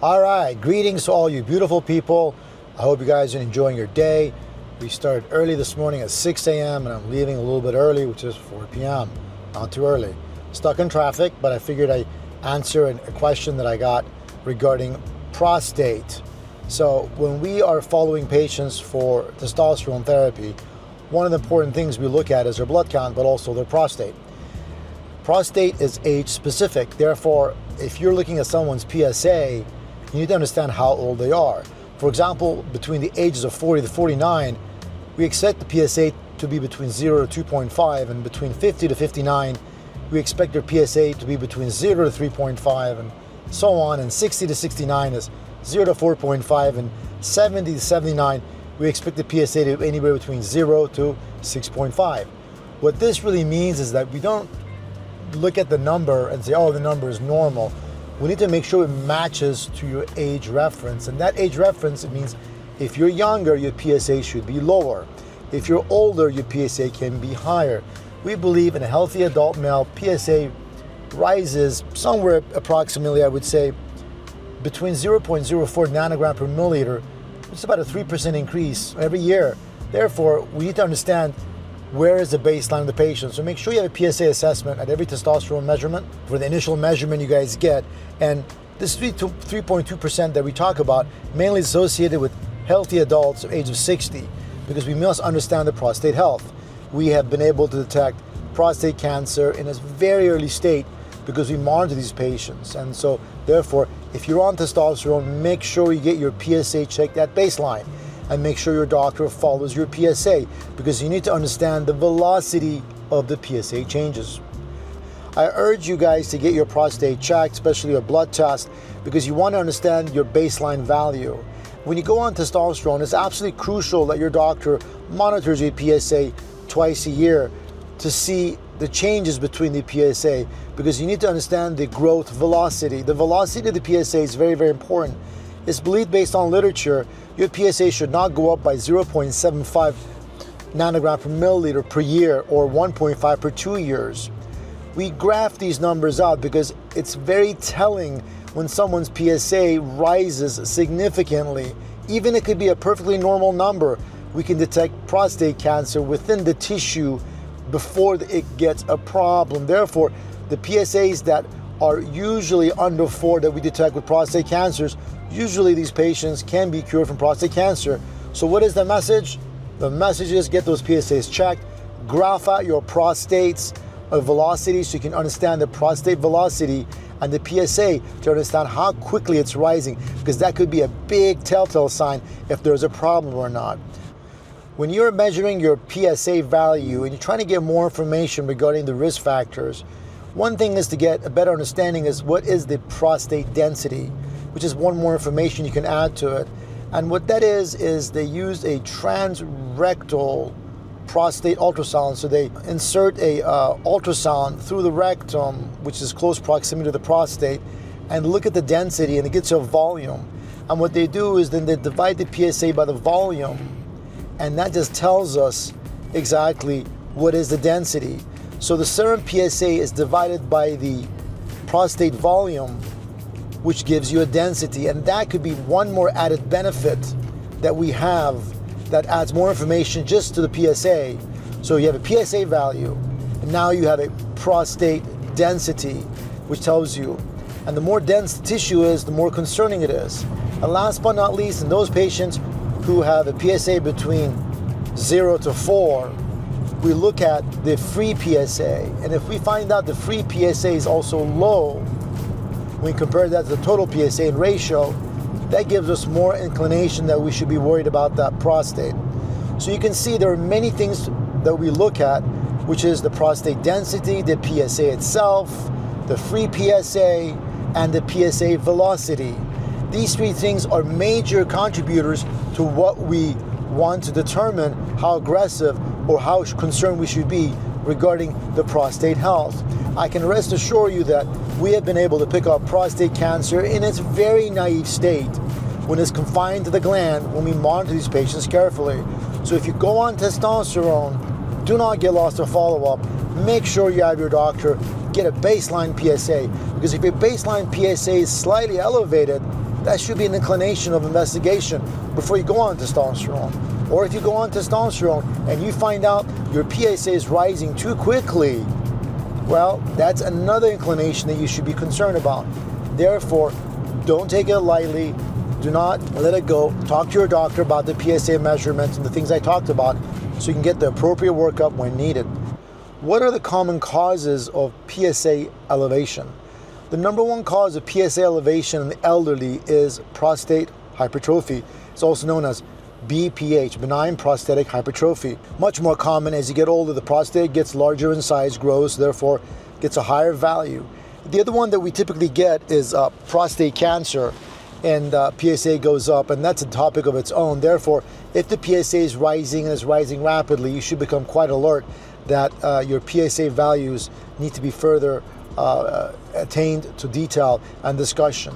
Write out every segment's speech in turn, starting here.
All right, greetings to all you beautiful people. I hope you guys are enjoying your day. We started early this morning at 6 a.m. and I'm leaving a little bit early, which is 4 p.m. Not too early. Stuck in traffic, but I figured I'd answer a question that I got regarding prostate. So when we are following patients for testosterone therapy, one of the important things we look at is their blood count, but also their prostate. Prostate is age specific. Therefore, if you're looking at someone's PSA, you need to understand how old they are. For example, between the ages of 40 to 49, we expect the PSA to be between 0 to 2.5, and between 50 to 59, we expect their PSA to be between 0 to 3.5, and so on, and 60 to 69 is 0 to 4.5, and 70 to 79, we expect the PSA to be anywhere between 0 to 6.5. What this really means is that we don't look at the number and say, oh, the number is normal. We need to make sure it matches to your age reference. And that age reference, it means if you're younger, your PSA should be lower. If you're older, your PSA can be higher. We believe in a healthy adult male, PSA rises somewhere approximately, I would say, between 0.04 nanogram per milliliter. It's about a 3% increase every year. Therefore, we need to understand where is the baseline of the patient. So make sure you have a PSA assessment at every testosterone measurement. For the initial measurement you guys get, and this 3.2% that we talk about mainly associated with healthy adults of age of 60, because we must understand the prostate health. We have been able to detect prostate cancer in a very early state because we monitor these patients. And so therefore, if you're on testosterone, make sure you get your PSA checked at baseline, and make sure your doctor follows your PSA, because you need to understand the velocity of the PSA changes. I urge you guys to get your prostate checked, especially your blood test, because you want to understand your baseline value. When you go on testosterone, it's absolutely crucial that your doctor monitors your PSA twice a year to see the changes between the PSA, because you need to understand the growth velocity. The velocity of the PSA is very, very important. It's believed, based on literature, your PSA should not go up by 0.75 nanogram per milliliter per year, or 1.5 per 2 years. We graph these numbers out because it's very telling when someone's PSA rises significantly. Even it could be a perfectly normal number, we can detect prostate cancer within the tissue before it gets a problem. Therefore, the PSAs that are usually under 4 that we detect with prostate cancers, usually these patients can be cured from prostate cancer. So what is the message? The message is get those PSAs checked, graph out your prostate's velocity so you can understand the prostate velocity and the PSA to understand how quickly it's rising, because that could be a big telltale sign if there's a problem or not. When you're measuring your PSA value and you're trying to get more information regarding the risk factors, one thing is to get a better understanding is what is the prostate density, which is one more information you can add to it. And what that is they use a transrectal prostate ultrasound. So they insert a ultrasound through the rectum, which is close proximity to the prostate, and look at the density, and it gets a volume. And what they do is then they divide the PSA by the volume, and that just tells us exactly what is the density. So the serum PSA is divided by the prostate volume, which gives you a density. And that could be one more added benefit that we have that adds more information just to the PSA. So you have a PSA value, and now you have a prostate density, which tells you. And the more dense the tissue is, the more concerning it is. And last but not least, in those patients who have a PSA between 0 to 4, we look at the free PSA. And if we find out the free PSA is also low, when we compare that to the total PSA in ratio, that gives us more inclination that we should be worried about that prostate. So you can see there are many things that we look at, which is the prostate density, the PSA itself, the free PSA, and the PSA velocity. These three things are major contributors to what we want to determine how aggressive or how concerned we should be regarding the prostate health. I can rest assure you that we have been able to pick up prostate cancer in its very naive state when it's confined to the gland, when we monitor these patients carefully. So if you go on testosterone, do not get lost in follow-up. Make sure you have your doctor get a baseline PSA, because if your baseline PSA is slightly elevated, that should be an inclination of investigation before you go on testosterone. Or if you go on testosterone and you find out your PSA is rising too quickly, well, that's another inclination that you should be concerned about. Therefore, don't take it lightly. Do not let it go. Talk to your doctor about the PSA measurements and the things I talked about so you can get the appropriate workup when needed. What are the common causes of PSA elevation? The number one cause of PSA elevation in the elderly is prostate hypertrophy. It's also known as BPH, benign prostatic hypertrophy. Much more common as you get older. The prostate gets larger in size, grows, therefore gets a higher value. The other one that we typically get is prostate cancer, and PSA goes up, and that's a topic of its own. Therefore, if the PSA is rising and is rising rapidly, you should become quite alert that your PSA values need to be further attained to detail and discussion.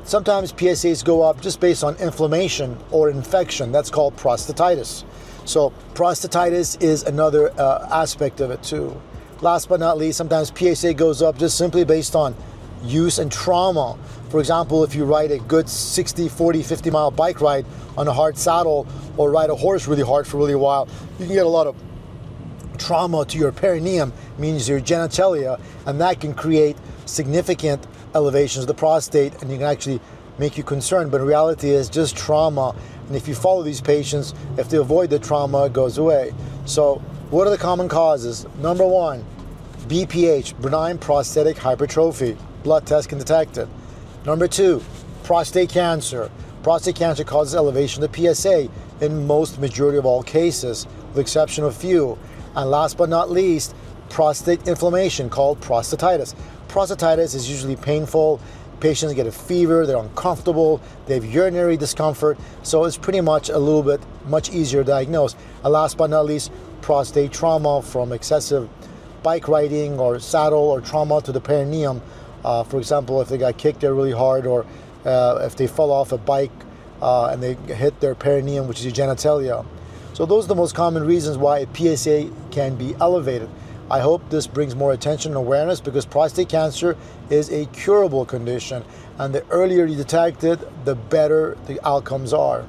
Sometimes PSAs go up just based on inflammation or infection. That's called prostatitis. So prostatitis is another aspect of it too. Last but not least, sometimes PSA goes up just simply based on use and trauma. For example, if you ride a good 60, 40, 50 mile bike ride on a hard saddle or ride a horse really hard for really a while, you can get a lot of trauma to your perineum, means your genitalia, and that can create significant elevations of the prostate, and you can actually make you concerned. But in reality is just trauma, and if you follow these patients, if they avoid the trauma, it goes away. So what are the common causes? Number one, BPH, benign prostatic hypertrophy. Blood test can detect it. Number two, prostate cancer. Prostate cancer causes elevation of the PSA in most majority of all cases, with the exception of few. And last but not least, prostate inflammation called prostatitis. Prostatitis is usually painful. Patients get a fever, they're uncomfortable, they have urinary discomfort, so it's pretty much a little bit much easier to diagnose. And last but not least, prostate trauma from excessive bike riding or saddle or trauma to the perineum. For example, if they got kicked there really hard, or if they fell off a bike and they hit their perineum, which is your genitalia. So those are the most common reasons why a PSA can be elevated. I hope this brings more attention and awareness, because prostate cancer is a curable condition, and the earlier you detect it, the better the outcomes are.